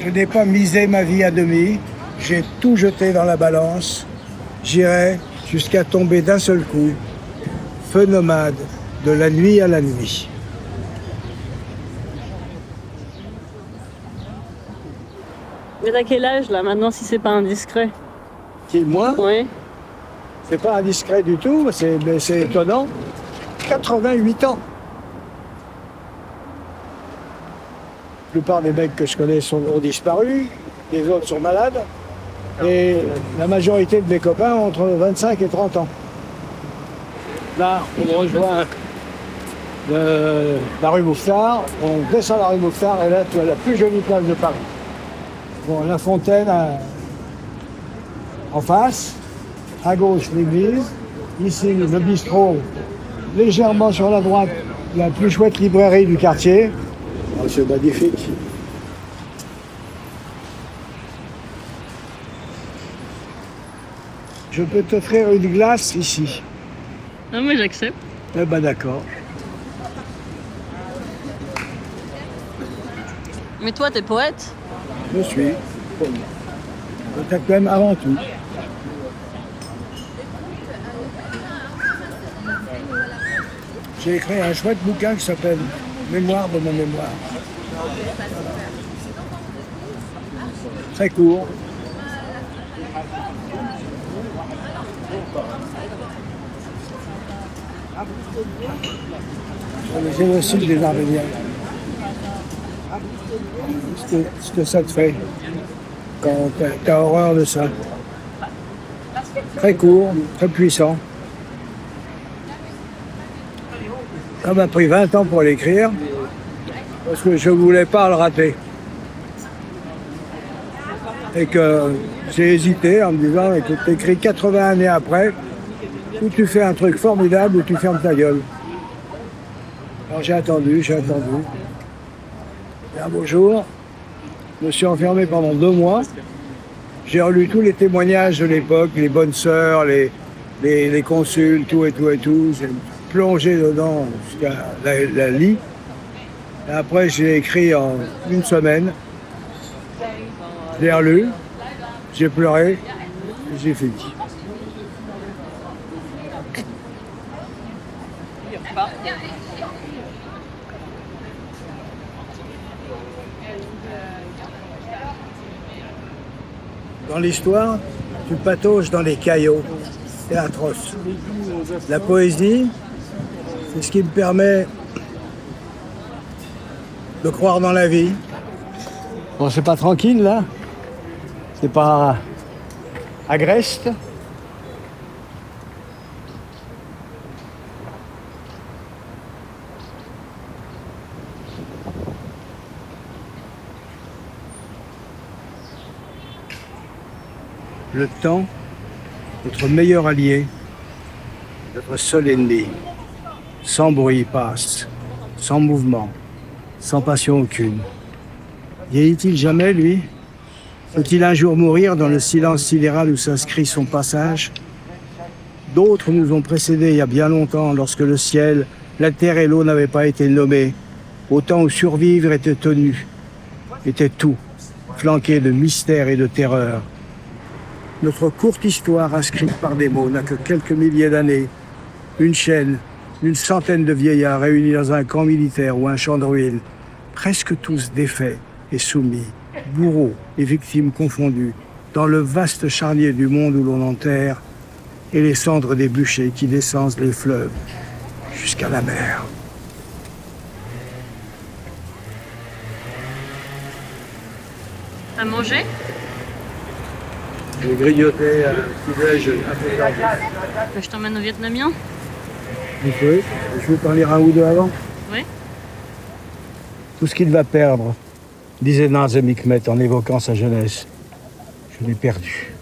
Je n'ai pas misé ma vie à demi, j'ai tout jeté dans la balance. J'irai jusqu'à tomber d'un seul coup, feu nomade, de la nuit à la nuit. Mais t'as quel âge là maintenant si c'est pas indiscret? Qui, moi? Oui. C'est pas indiscret du tout, mais c'est étonnant. 88 ans. La plupart des mecs que je connais ont disparu, les autres sont malades, et la majorité de mes copains ont entre 25 et 30 ans. Là, on rejoint la rue Mouffetard, on descend la rue Mouffetard, et là, tu as la plus jolie place de Paris. Bon, la fontaine en face, à gauche l'église, ici le bistrot, légèrement sur la droite, la plus chouette librairie du quartier. Oh, c'est magnifique. Je peux t'offrir une glace ici. Non mais j'accepte. Eh ben d'accord. Mais toi t'es poète? Je suis. Peut-être même avant tout. J'ai écrit un chouette bouquin qui s'appelle Mémoire de ma mémoire. Très court. Sur le génocide des Arméniens. Ce que ça te fait quand t'as horreur de ça. Très court, très puissant. Ça m'a pris 20 ans pour l'écrire, parce que je ne voulais pas le rater. Et que j'ai hésité en me disant, écoute, t'écris 80 années après, ou tu fais un truc formidable, ou tu fermes ta gueule. Alors j'ai attendu. Et un beau jour, je me suis enfermé pendant 2 mois. J'ai relu tous les témoignages de l'époque, les bonnes sœurs, les consuls, tout. J'ai plongé dedans jusqu'à la lit. Et après, j'ai écrit en 1 semaine. Je l'ai relu, j'ai pleuré, et j'ai fini. Dans l'histoire, tu patauges dans les caillots. C'est atroce. La poésie, c'est ce qui me permet de croire dans la vie. Bon, c'est pas tranquille, là. C'est pas agreste. Le temps, notre meilleur allié, notre seul ennemi. Sans bruit, passe, sans mouvement, sans passion aucune. Vieillit-il jamais, lui? Peut-il un jour mourir dans le silence sidéral où s'inscrit son passage? D'autres nous ont précédés il y a bien longtemps, lorsque le ciel, la terre et l'eau n'avaient pas été nommés, au temps où survivre était tenu, était tout, flanqué de mystère et de terreur. Notre courte histoire inscrite par des mots n'a que quelques milliers d'années. Une chaîne, une centaine de vieillards réunis dans un camp militaire ou un champ de ruines, presque tous défaits et soumis, bourreaux et victimes confondus, dans le vaste charnier du monde où l'on enterre, et les cendres des bûchers qui descendent les fleuves jusqu'à la mer. T'as mangé? J'ai grignoté un petit-déj impeccable. Je t'emmène au vietnamien? Oui, je vais t'en lire un ou deux avant. Oui. Tout ce qu'il va perdre, disait Nazem Hikmet en évoquant sa jeunesse, je l'ai perdu.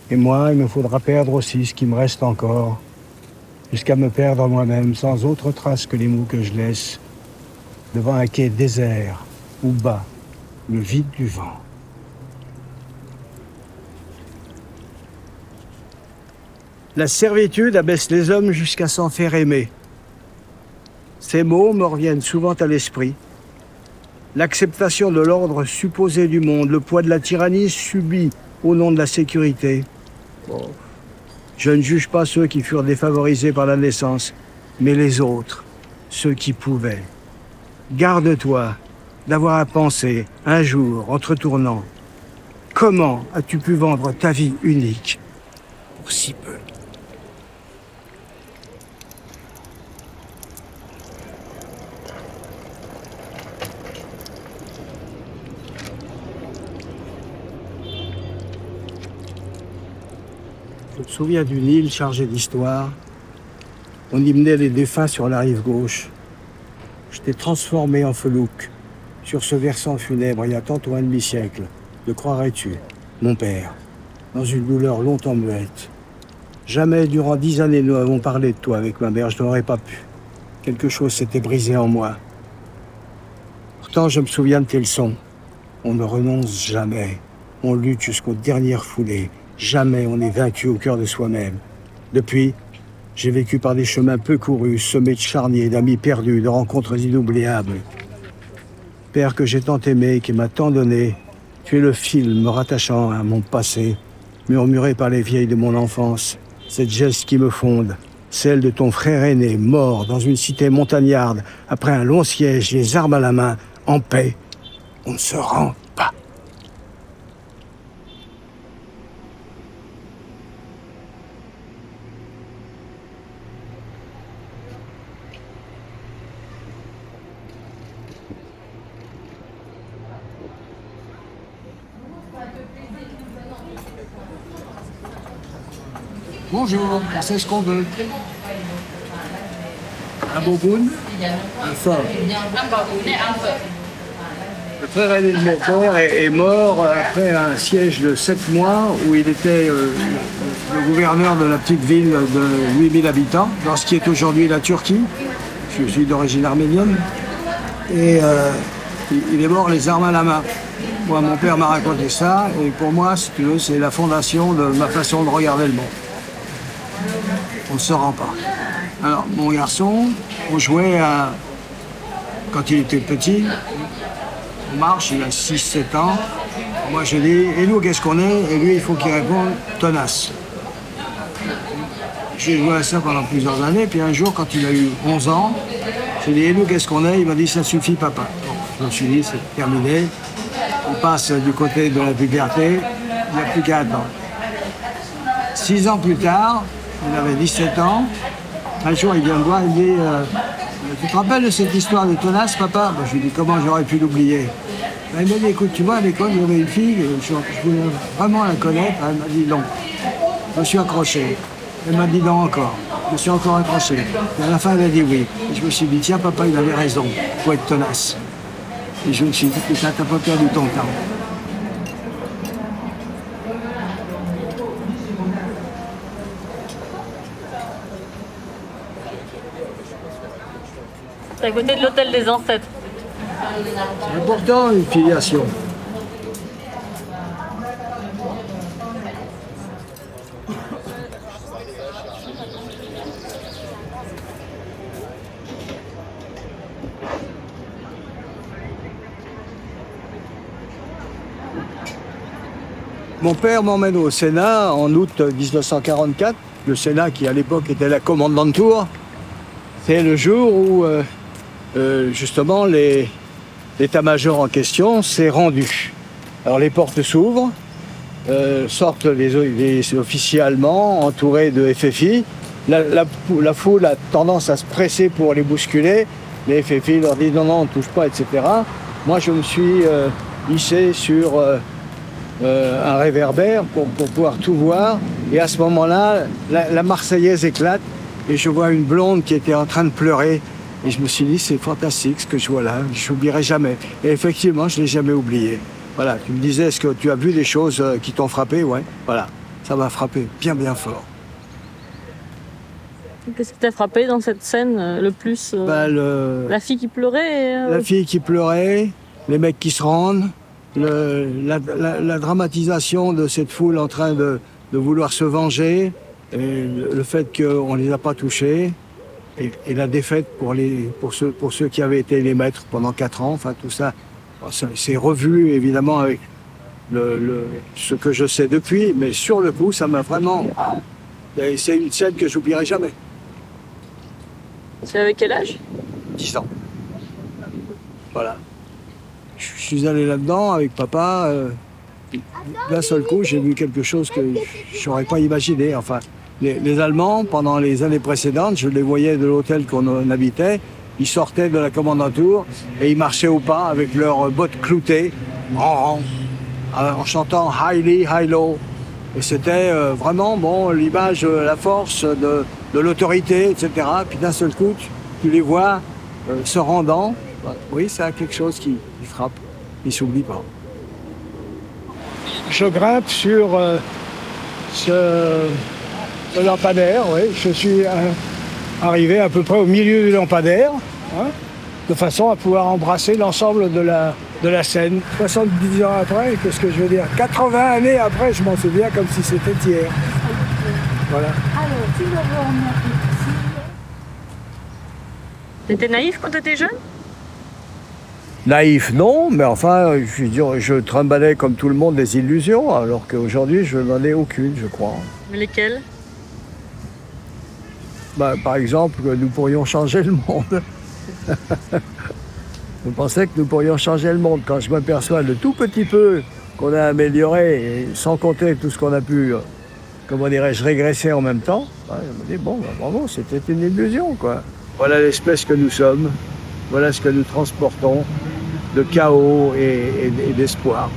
Et moi, il me faudra perdre aussi ce qui me reste encore, jusqu'à me perdre moi-même, sans autre trace que les mots que je laisse, devant un quai désert, ou bas, le vide du vent. La servitude abaisse les hommes jusqu'à s'en faire aimer. Ces mots me reviennent souvent à l'esprit. l'acceptation de l'ordre supposé du monde, le poids de la tyrannie subie au nom de la sécurité. Bon. Je ne juge pas ceux qui furent défavorisés par la naissance, mais les autres, ceux qui pouvaient. Garde-toi d'avoir à penser, un jour, en te retournant, comment as-tu pu vendre ta vie unique pour si peu? Je me souviens d'une île chargée d'histoire. On y menait les défunts sur la rive gauche. J'étais transformé en felouque sur ce versant funèbre il y a tantôt un demi-siècle. Le croirais-tu, mon père, dans une douleur longtemps muette? Jamais durant 10 années nous avons parlé de toi avec ma mère, je n'aurais pas pu. Quelque chose s'était brisé en moi. Pourtant, je me souviens de tes leçons. On ne renonce jamais. On lutte jusqu'aux dernières foulées. Jamais on n'est vaincu au cœur de soi-même. Depuis, j'ai vécu par des chemins peu courus, semés de charniers, d'amis perdus, de rencontres inoubliables. Père que j'ai tant aimé, qui m'a tant donné, tu es le fil me rattachant à mon passé, murmuré par les vieilles de mon enfance, cette geste qui me fonde, celle de ton frère aîné, mort dans une cité montagnarde, après un long siège, les armes à la main, en paix. On ne se rend pas. Bonjour, c'est ce qu'on veut. Un boboon, un fort. Le frère aîné de mon père est mort après un siège de 7 mois où il était le gouverneur de la petite ville de 8000 habitants, dans ce qui est aujourd'hui la Turquie. Je suis d'origine arménienne. Et il est mort les armes à la main. Moi, mon père m'a raconté ça, et pour moi, si tu veux, c'est la fondation de ma façon de regarder le monde. On ne se rend pas. Alors, mon garçon, on jouait quand il était petit, on marche, il a 6-7 ans. Moi, je dis, et nous, qu'est-ce qu'on est? Et lui, il faut qu'il réponde, tenace. J'ai joué à ça pendant plusieurs années, puis un jour, quand il a eu 11 ans, j'ai dit, et nous, qu'est-ce qu'on est? Il m'a dit, ça suffit, papa. Bon, je me suis dit, c'est terminé. On passe du côté de la puberté, il n'y a plus qu'à attendre. 6 ans plus tard, il avait 17 ans. Un jour, il vient me voir, il dit tu te rappelles de cette histoire de tenace, papa? Je lui dis comment j'aurais pu l'oublier. Il m'a dit écoute, tu vois, à l'école, il y avait une fille, je voulais vraiment la connaître. Elle m'a dit non. Je me suis accroché. Elle m'a dit non encore. Je me suis encore accroché. Et à la fin, elle a dit oui. Et je me suis dit tiens, papa, il avait raison. Il faut être tenace. Et je me suis dit putain, t'as pas perdu ton temps. C'est à côté de l'hôtel des ancêtres. C'est important, une filiation. Mon père m'emmène au Sénat en août 1944. Le Sénat qui, à l'époque, était la commandant de Tours. C'est le jour où justement, l'état-major en question s'est rendu. Alors les portes s'ouvrent, sortent les officiers allemands entourés de FFI. La foule a tendance à se presser pour les bousculer. Les FFI leur disent non, on ne touche pas, etc. Moi, je me suis hissé sur un réverbère pour pouvoir tout voir. Et à ce moment-là, la Marseillaise éclate et je vois une blonde qui était en train de pleurer. Et je me suis dit, c'est fantastique ce que je vois là, je n'oublierai jamais. Et effectivement, je ne l'ai jamais oublié. Voilà, tu me disais, est-ce que tu as vu des choses qui t'ont frappé? Ouais, voilà, ça m'a frappé bien, bien fort. Qu'est-ce qui t'a frappé dans cette scène le plus La fille qui pleurait La fille qui pleurait, les mecs qui se rendent, la dramatisation de cette foule en train de vouloir se venger, et le fait qu'on ne les a pas touchés. Et la défaite pour ceux qui avaient été les maîtres pendant 4 ans, enfin tout ça, C'est revu évidemment avec ce que je sais depuis, mais sur le coup, ça m'a vraiment... C'est une scène que j'oublierai jamais. C'est avec quel âge? 10 ans. Voilà. Je suis allé là-dedans avec papa. D'un seul coup, j'ai vu quelque chose que je n'aurais pas imaginé. Enfin, les Allemands, pendant les années précédentes, je les voyais de l'hôtel qu'on habitait, ils sortaient de la commandanture et ils marchaient au pas avec leurs bottes cloutées, en rang, en chantant « Highly, High Low ». Et c'était vraiment l'image, la force de l'autorité, etc. Puis d'un seul coup, tu les vois se rendant. Oui, c'est quelque chose qui frappe, qui ne s'oublie pas. Je grimpe sur ce lampadaire, oui. Je suis arrivé à peu près au milieu du lampadaire, hein, de façon à pouvoir embrasser l'ensemble de la scène. 70 ans après, qu'est-ce que je veux dire? 80 années après, je m'en souviens comme si c'était hier. Voilà. Alors, tu vas voir mon petit. T'étais naïf quand t'étais jeune? Naïf, non, mais enfin, je trimballais comme tout le monde des illusions, alors qu'aujourd'hui, je n'en ai aucune, je crois. Mais lesquelles? Par exemple, que nous pourrions changer le monde. Je pensais que nous pourrions changer le monde. Quand je m'aperçois le tout petit peu qu'on a amélioré, et sans compter tout ce qu'on a pu, comment dirais-je, régresser en même temps, je me dis, bravo, c'était une illusion, quoi. Voilà l'espèce que nous sommes, voilà ce que nous transportons de chaos et d'espoir.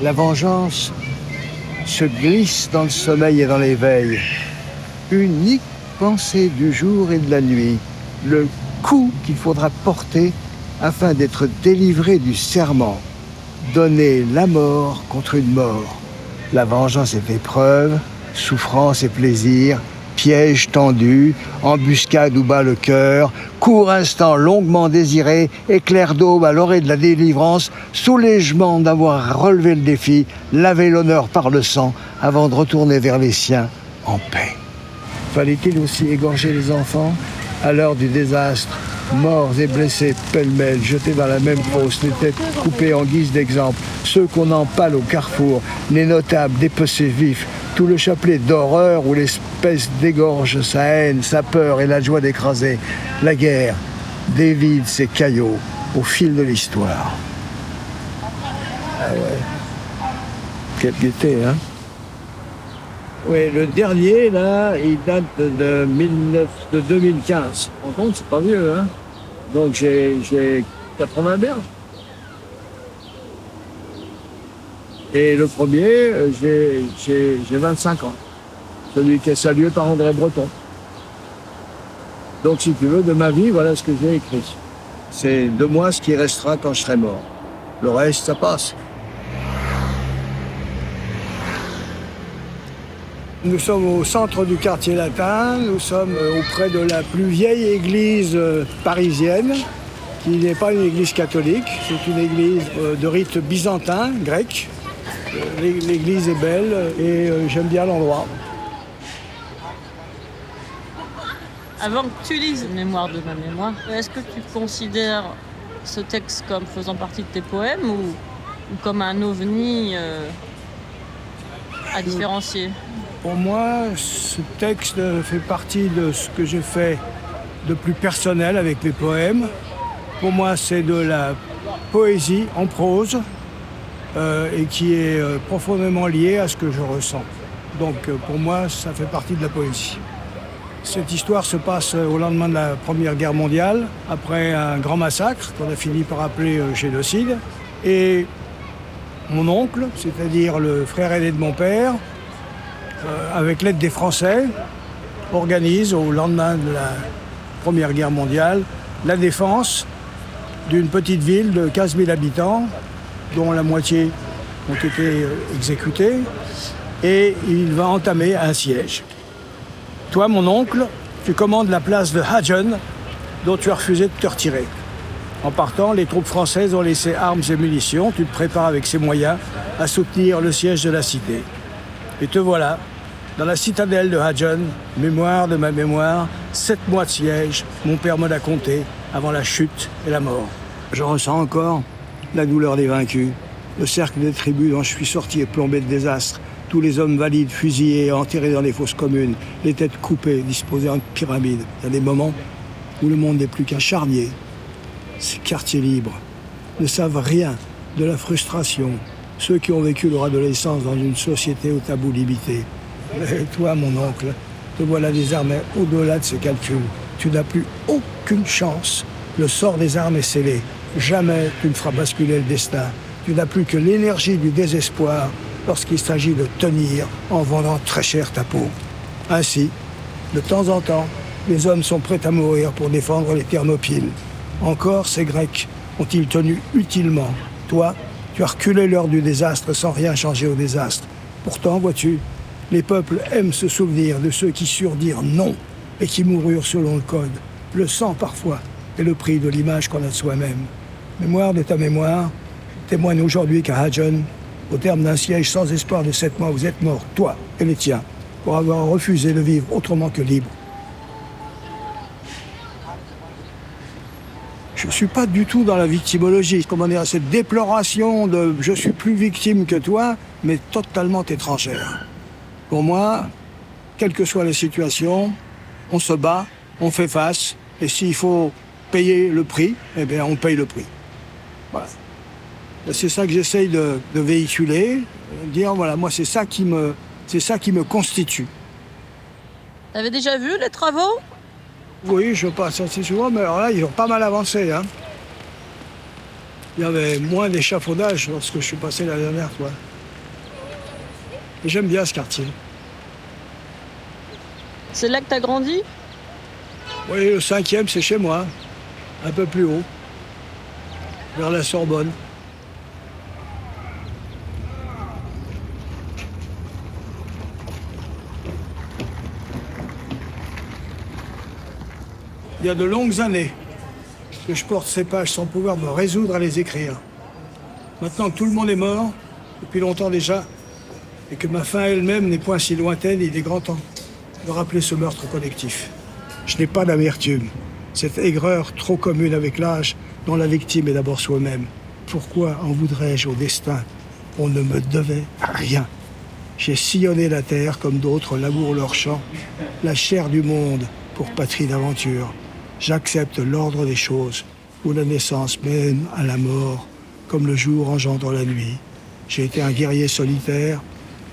La vengeance se glisse dans le sommeil et dans l'éveil. Unique pensée du jour et de la nuit. Le coup qu'il faudra porter afin d'être délivré du serment. Donner la mort contre une mort. La vengeance est épreuve, souffrance et plaisir, piège tendu, embuscade où bat le cœur, court instant longuement désiré, éclair d'aube à l'orée de la délivrance, soulègement d'avoir relevé le défi, laver l'honneur par le sang avant de retourner vers les siens en paix. Fallait-il aussi égorger les enfants à l'heure du désastre? Morts et blessés pêle-mêle, jetés dans la même fosse, les têtes coupées en guise d'exemple, ceux qu'on empale au carrefour, les notables dépecés vifs, tout le chapelet d'horreur où l'espèce dégorge sa haine, sa peur et la joie d'écraser. La guerre dévide ses caillots au fil de l'histoire. Ah ouais. Quelle gaieté, hein? Oui, le dernier, là, il date de 2015. En compte, c'est pas vieux, hein? Donc j'ai 80 berges. Et le premier, j'ai 25 ans. Celui qui est salué par André Breton. Donc, si tu veux, de ma vie, voilà ce que j'ai écrit. C'est de moi ce qui restera quand je serai mort. Le reste, ça passe. Nous sommes au centre du quartier latin, nous sommes auprès de la plus vieille église parisienne, qui n'est pas une église catholique, c'est une église de rite byzantin, grec. L'église est belle et j'aime bien l'endroit. Avant que tu lises Mémoire de ma mémoire, est-ce que tu considères ce texte comme faisant partie de tes poèmes ou comme un ovni à différencier? Pour moi, ce texte fait partie de ce que j'ai fait de plus personnel avec mes poèmes. Pour moi, c'est de la poésie en prose et qui est profondément liée à ce que je ressens. Donc pour moi, ça fait partie de la poésie. Cette histoire se passe au lendemain de la Première Guerre mondiale, après un grand massacre qu'on a fini par appeler génocide. Et mon oncle, c'est-à-dire le frère aîné de mon père, avec l'aide des Français, organise au lendemain de la Première Guerre mondiale la défense d'une petite ville de 15 000 habitants, dont la moitié ont été exécutés, et il va entamer un siège. Toi, mon oncle, tu commandes la place de Hagen, dont tu as refusé de te retirer. En partant, les troupes françaises ont laissé armes et munitions, tu te prépares avec ces moyens à soutenir le siège de la cité. Et te voilà, Dans la citadelle de Hadjon, mémoire de ma mémoire, 7 mois de siège, mon père me l'a compté, avant la chute et la mort. Je ressens encore la douleur des vaincus, le cercle des tribus dont je suis sorti est plombé de désastres, tous les hommes valides fusillés et enterrés dans les fosses communes, les têtes coupées, disposées en pyramide. Il y a des moments où le monde n'est plus qu'un charnier. Ces quartiers libres ne savent rien de la frustration, ceux qui ont vécu leur adolescence dans une société au tabou limité. Et toi, mon oncle, te voilà désormais au-delà de ces calculs. Tu n'as plus aucune chance. Le sort des armes est scellé. Jamais tu ne feras basculer le destin. Tu n'as plus que l'énergie du désespoir lorsqu'il s'agit de tenir en vendant très cher ta peau. Ainsi, de temps en temps, les hommes sont prêts à mourir pour défendre les Thermopyles. Encore ces Grecs ont-ils tenu utilement. Toi, tu as reculé l'heure du désastre sans rien changer au désastre. Pourtant, vois-tu, les peuples aiment se souvenir de ceux qui surent dire non et qui moururent selon le code. Le sang, parfois, est le prix de l'image qu'on a de soi-même. Mémoire de ta mémoire, témoigne aujourd'hui qu'à Hadjon, au terme d'un siège sans espoir de 7 mois, vous êtes morts, toi et les tiens, pour avoir refusé de vivre autrement que libre. Je ne suis pas du tout dans la victimologie, comment dire, cette déploration de « je suis plus victime que toi », mais totalement étrangère. Pour moi, quelle que soit la situation, on se bat, on fait face, et s'il faut payer le prix, eh bien on paye le prix. Voilà. C'est ça que j'essaye de véhiculer, dire voilà, moi c'est ça qui me constitue. T'avais déjà vu les travaux? Oui, je passe assez souvent, mais alors là, ils ont pas mal avancé. Hein. Il y avait moins d'échafaudage lorsque je suis passé la dernière fois. Et j'aime bien ce quartier. C'est là que t'as grandi? Oui, le 5e, c'est chez moi, un peu plus haut, vers la Sorbonne. Il y a de longues années que je porte ces pages sans pouvoir me résoudre à les écrire. Maintenant que tout le monde est mort, depuis longtemps déjà, et que ma fin elle-même n'est point si lointaine, il est grand temps de rappeler ce meurtre collectif. Je n'ai pas d'amertume, cette aigreur trop commune avec l'âge dont la victime est d'abord soi-même. Pourquoi en voudrais-je au destin? On ne me devait rien. J'ai sillonné la terre comme d'autres labourent leurs champs, la chair du monde pour patrie d'aventure. J'accepte l'ordre des choses, où la naissance mène à la mort, comme le jour engendre la nuit. J'ai été un guerrier solitaire,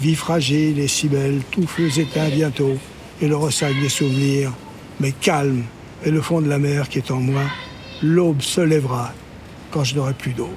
vie fragile et si belle, tout feu éteint bientôt, et le ressac des souvenirs, mais calme est le fond de la mer qui est en moi. L'aube se lèvera quand je n'aurai plus d'aube.